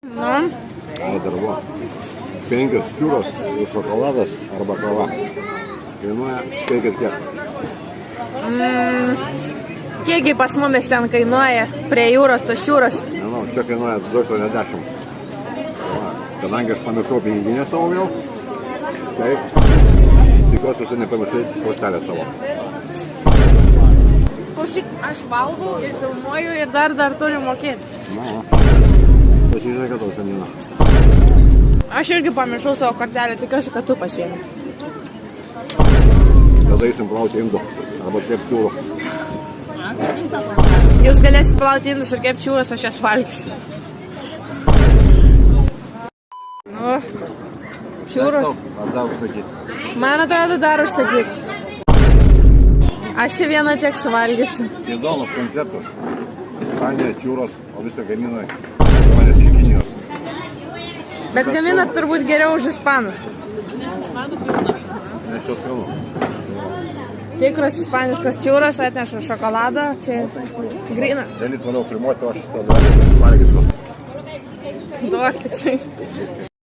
Nu, Dar buvo 5 čiūros ir šokoladas arba kava. Kainuoja kiek. kiekgi pas mumis ten kainuoja prie jūros, tos jūros. Nežinau, čia kainuoja 2,80. Kadangi aš pamiršau piniginę savo vėl, tai tikiuosi, tu nepamiršai kortelę savo. Klausyk, aš valgau ir filmuoju ir dar turiu mokėti. Na, pasižiūrėk, kad tau šiandieną. Aš irgi pamiršau savo kortelę, tikiuosi, kad tu pasiėmė. Tada eisim plauti indų arba kepti čiūrų. Jūs galėsit plauti indus ir kepti čiūras, aš jas valgysiu. Nu, čiūros. Ar dar užsakyti? Man atrodo, dar užsakyti. Aš čia vieną tiek suvalgysiu. Įdomus konceptas. Ispanija, čiūros, o viską gamina žmonės iš Kinijos. Bet gaminat turbūt geriau už ispanus. Nes čia skanu. Tikras ispaniškas čiūras atneša šokoladą, čia grina. Gali toliau filmuoti, o aš tada valgysiu. Duok tik tai.